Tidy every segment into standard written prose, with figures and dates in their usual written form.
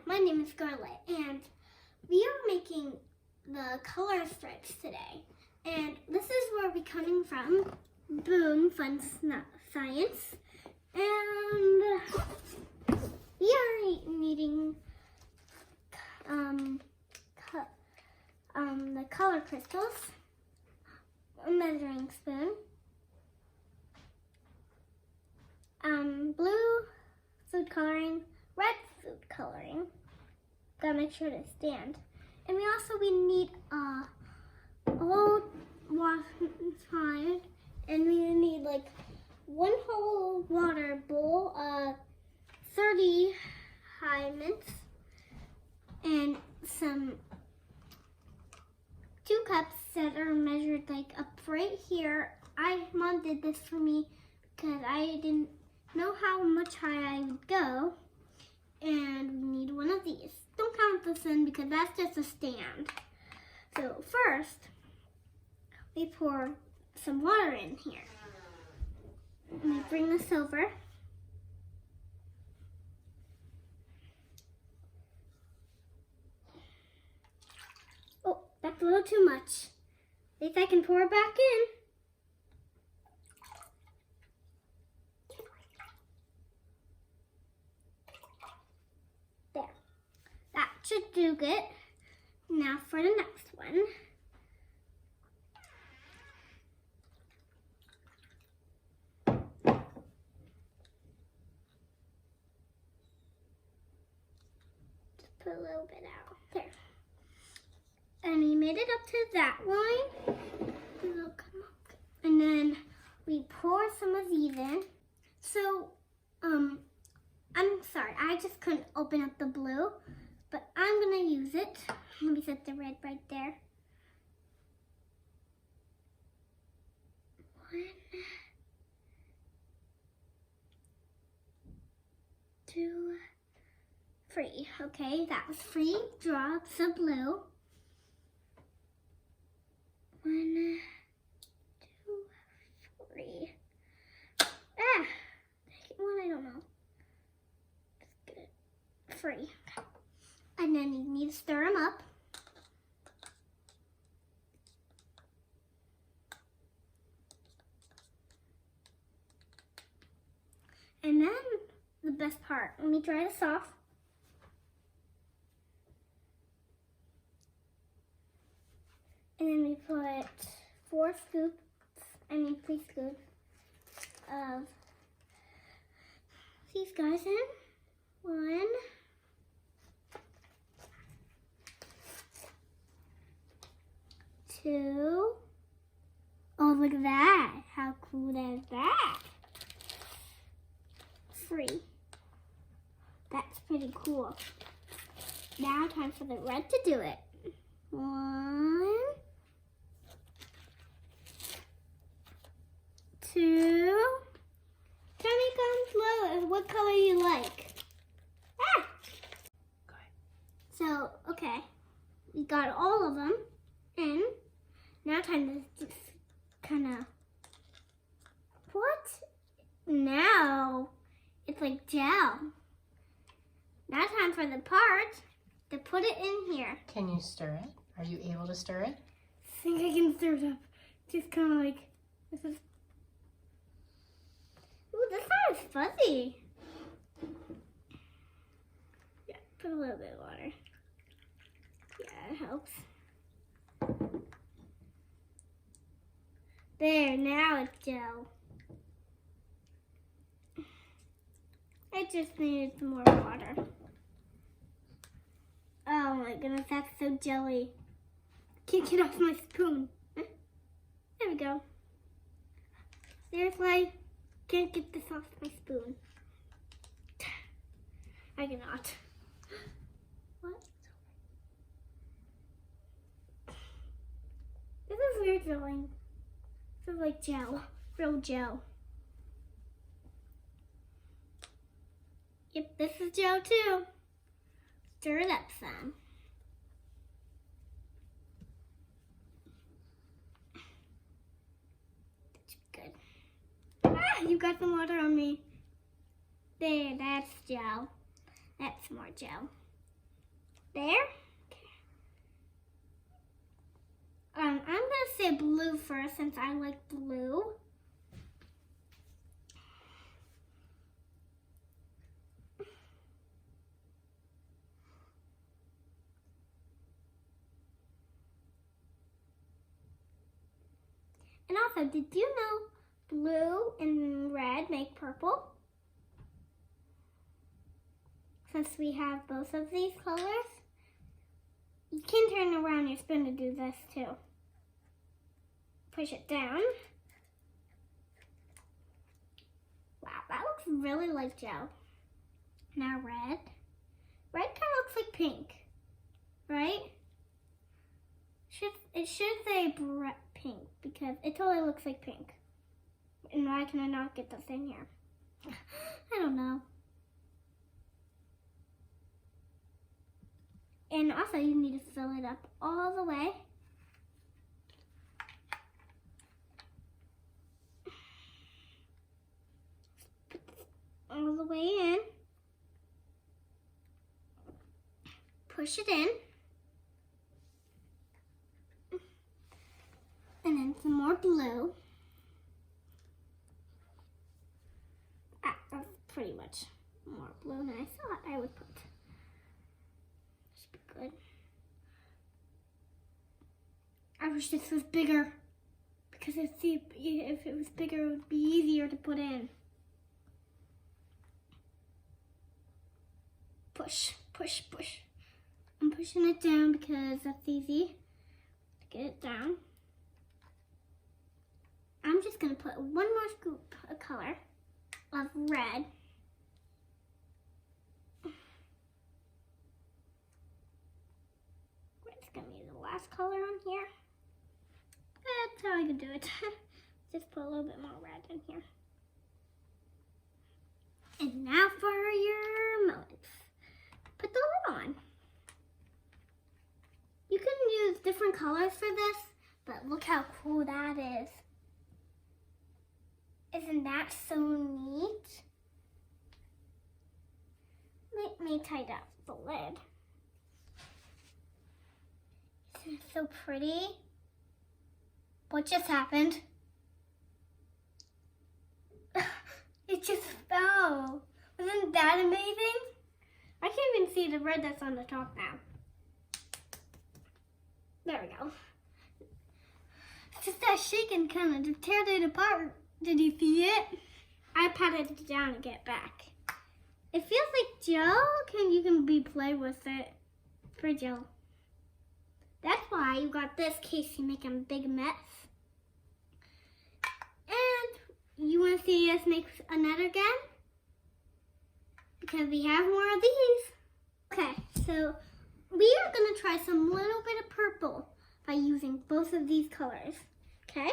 my name is Scarlett, and we are making the color strips today. And this is where we're coming from. Boom, fun science. And we are needing the color crystals, a measuring spoon, blue food coloring, red food coloring. Gotta make sure to stand. And we need a whole water, and we need like one whole water bowl of 30 high mints and some 2 cups that are measured like up right here. Mom did this for me because I didn't know how much high I would go. And we need one of these. Don't count this in because that's just a stand. So first, we pour some water in here. Let me bring this over. Oh, that's a little too much. At least I can pour it back in. There. That should do good. Now for the next one. Put a little bit out there, and we made it up to that line. It'll come up, and then we pour some of these in. So, I'm sorry, I just couldn't open up the blue, but I'm gonna use it. Let me set the red right there. 1, 2, 3. Okay, that was 3 drops of blue. 1, 2, 3. Second one, I don't know. Just get it. 3. And then you need to stir them up. And then the best part, let me dry this off. And then we put 3 scoops of these guys in. 1, 2. Oh, look at that. How cool is that? 3. That's pretty cool. Now time for the red to do it. 1, 2. Tell me down below what color you like. So, okay, we got all of them in. Now time to just kind of, now it's like gel. Now time for the part to put it in here. Can you stir it? Are you able to stir it? I think I can stir it up. Just kind of like, this is, ooh, this side is fuzzy. Yeah, put a little bit of water. Yeah, it helps. There, now it's gel. I just needed some more water. Oh my goodness, that's so jelly. Can't get off my spoon. There we go. Seriously, can't get this off my spoon. I cannot. What? This is weird feeling. This is like gel, real gel. Yep, this is gel too. Stir it up some. Good. You got some water on me. There, that's gel. That's more gel. There. I'm gonna say blue first since I like blue. And also, did you know blue and red make purple? Since we have both of these colors, you can turn around your spoon to do this too. Push it down. Wow, that looks really like gel. Now red. Red kind of looks like pink, right? It should say pink because it totally looks like pink. And why can I not get this in here? I don't know. And also you need to fill it up all the way. Put this all the way in. Push it in. And then some more blue. That's pretty much more blue than I thought I would put. Should be good. I wish this was bigger because if it was bigger, it would be easier to put in. Push, push, push. I'm pushing it down because that's easy to get it down. I'm just gonna put one more scoop of color of red. Red's gonna be the last color on here. That's how I can do it. Just put a little bit more red in here. And now for your melons. Put the lid on. You can use different colors for this, but look how cool that is. Isn't that so neat? Let me tighten up the lid. Isn't it so pretty? What just happened? It just fell. Wasn't that amazing? I can't even see the red that's on the top now. There we go. It's just that shaking kind of teared it apart. Did you see it? I patted it down to get back. It feels like gel. You can play with it for gel. That's why you got this case you make a big mess. And you want to see us make another again? Because we have more of these. Okay, so we are going to try some little bit of purple by using both of these colors. Okay?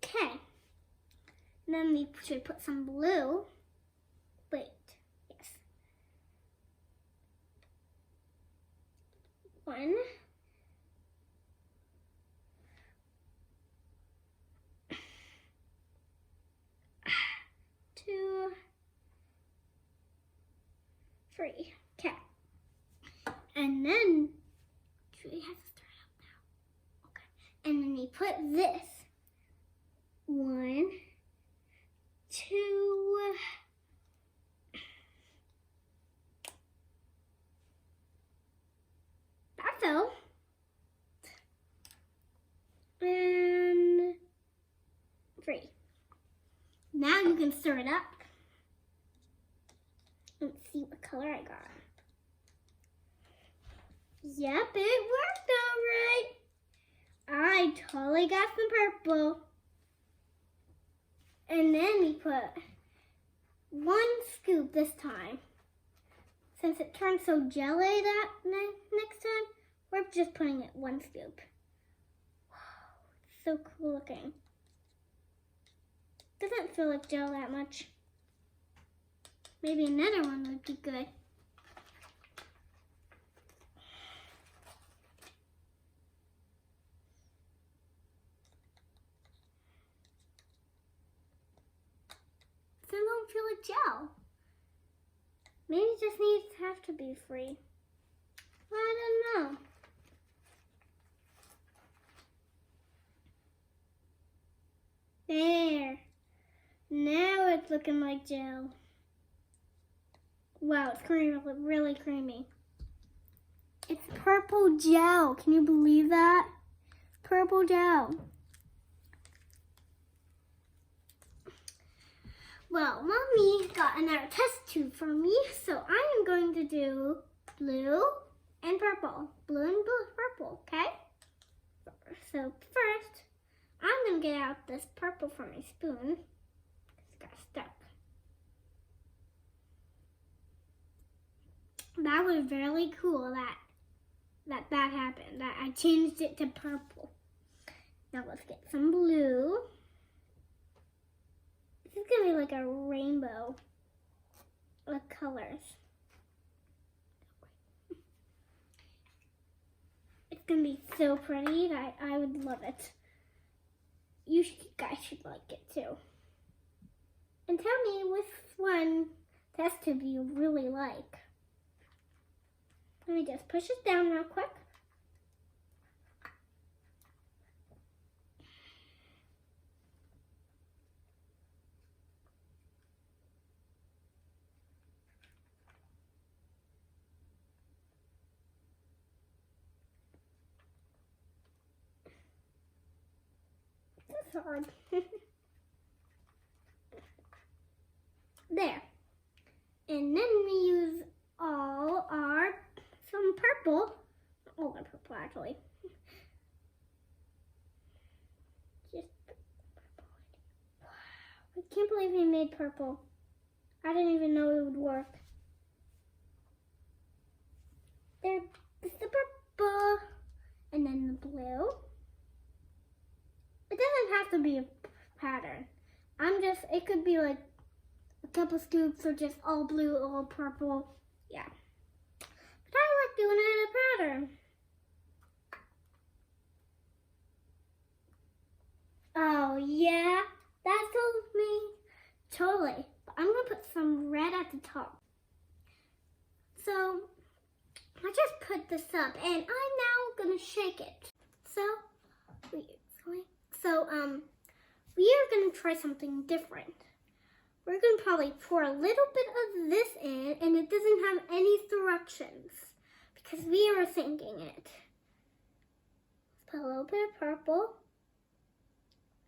Okay, then we should put some blue. Wait, yes. 1, 2, 3. Okay, and then we have to start out now. Okay, and then we put this. 1, 2, that's all. And 3. Now you can stir it up. Let's see what color I got. Yep, it worked all right. I totally got some purple. And then we put 1 scoop this time. Since it turned so jelly that next time, we're just putting it 1 scoop. Wow, it's so cool looking. Doesn't feel like gel that much. Maybe another one would be good. doesn't feel like gel. Maybe it just needs to have to be free. I don't know. There. Now it's looking like gel. Wow, it's creamy, really creamy. It's purple gel. Can you believe that? Purple gel. Well, Mommy got another test tube for me, so I am going to do blue and purple. Blue and purple, okay? So first, I'm going to get out this purple from my spoon. It got stuck. That was really cool that happened. That I changed it to purple. Now let's get some blue. This is gonna be like a rainbow of colors. It's gonna be so pretty. I would love it. You guys should like it too. And tell me which one test tube you really like. Let me just push it down real quick. That's hard. There. And then we use some purple. All the purple actually. Just purple. Wow. I can't believe we made purple. I didn't even know it would work. There's the purple. And then the blue. It doesn't have to be a pattern. It could be like a couple scoops or just all blue, all purple. Yeah. But I like doing it in a pattern. Oh yeah, that told me totally. But I'm gonna put some red at the top. So I just put this up and I'm now gonna shake it. We are gonna try something different. We're gonna probably pour a little bit of this in, and it doesn't have any directions because we are thinking it. Let's put a little bit of purple.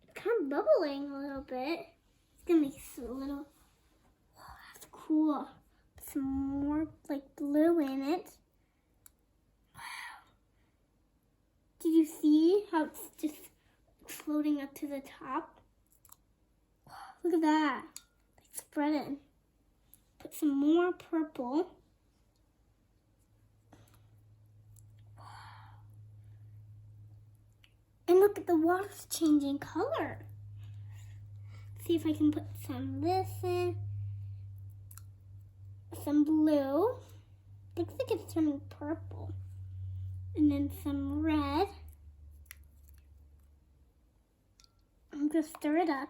It's kind of bubbling a little bit. It's gonna be a little. Oh, that's cool. Put some more like blue in it. Wow. Did you see how it's just floating up to the top? Look at that. It's spreading. Put some more purple. And look at the water's changing color. See if I can put some of this in. Some blue. Looks like it's turning purple. And then some red. I'm gonna stir it up.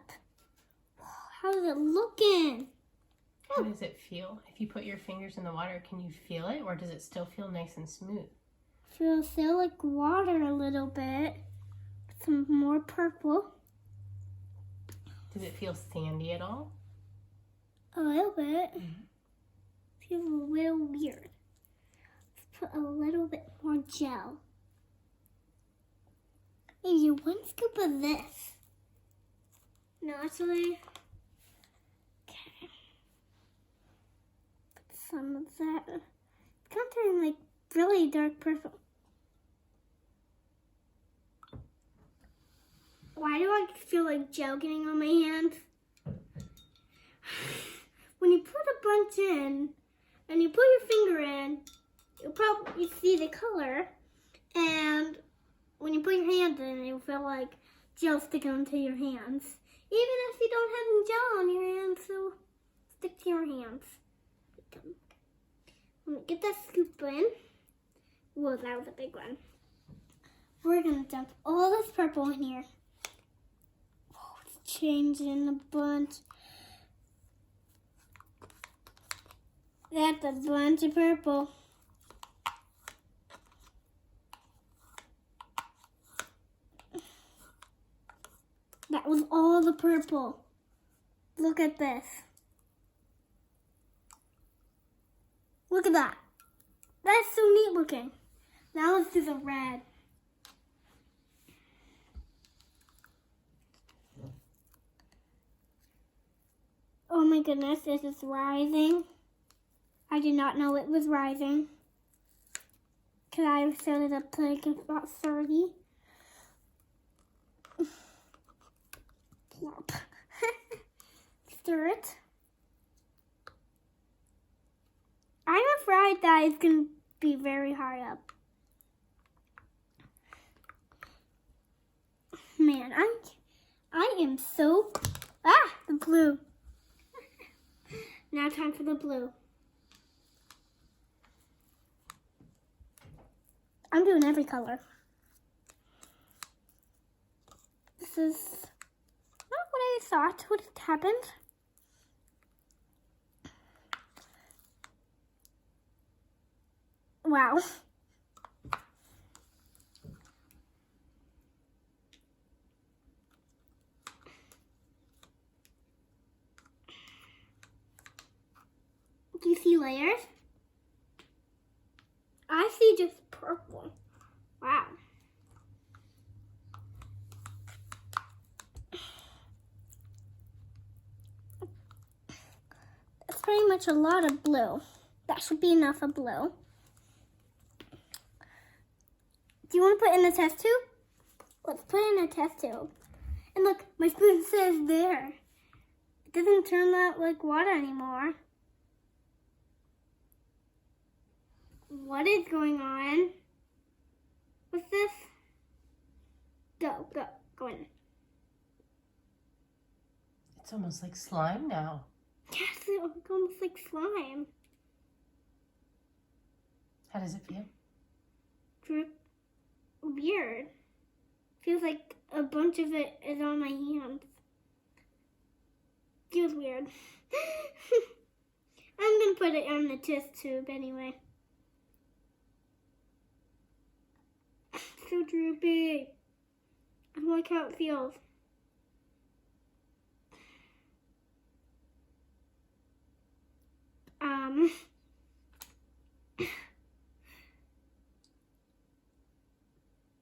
How is it looking? How does it feel? If you put your fingers in the water, can you feel it, or does it still feel nice and smooth? Feels still like water a little bit. Some more purple. Does it feel sandy at all? A little bit. Feels a little weird. Let's put a little bit more gel. Maybe one scoop of this. No, actually. Okay. Put some of that. It's kind of turning like really dark purple. Why do I feel like gel getting on my hands? When you put a bunch in and you put your finger in, you'll probably see the color. And when you put your hand in, it'll feel like gel sticking onto your hands. Even if you don't have any gel on your hands, it'll stick to your hands. Let me get that scoop in. Whoa, that was a big one. We're gonna dump all this purple in here. Changing a bunch. That's a bunch of purple. That was all the purple. Look at this. Look at that. That's so neat looking. Now let's do the red. Oh my goodness, this is rising. I did not know it was rising. Because I started up to like about 30. Plop. Stir it. I'm afraid that it's going to be very high up. Man, I am so... the blue. Now time for the blue. I'm doing every color. This is not what I thought would have happened. Wow. Do you see layers? I see just purple. Wow. That's pretty much a lot of blue. That should be enough of blue. Do you want to put in a test tube? Let's put in a test tube. And look, my spoon says there. It doesn't turn that like water anymore. What is going on? What's this? Go in. It's almost like slime now. Yes, it looks almost like slime. How does it feel? Drip. Weird. Feels like a bunch of it is on my hands. Feels weird. I'm gonna put it on the test tube anyway. So droopy. I don't like how it feels.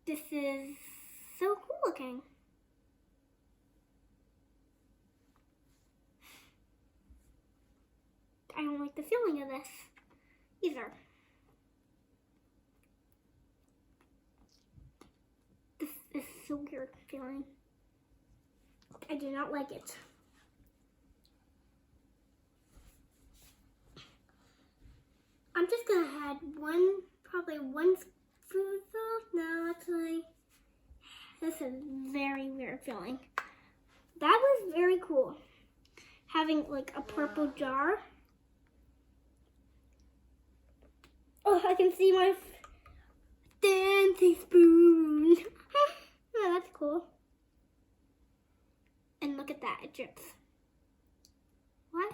This is so cool looking. I don't like the feeling of this either. This is so weird feeling. I do not like it. I'm just gonna add probably one spoonful. No, actually, this is very weird feeling. That was very cool. Having like a purple jar. Oh, I can see my dancing spoon. Oh, that's cool. And look at that, it drips. What?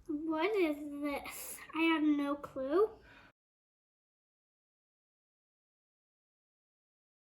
What is this? I have no clue.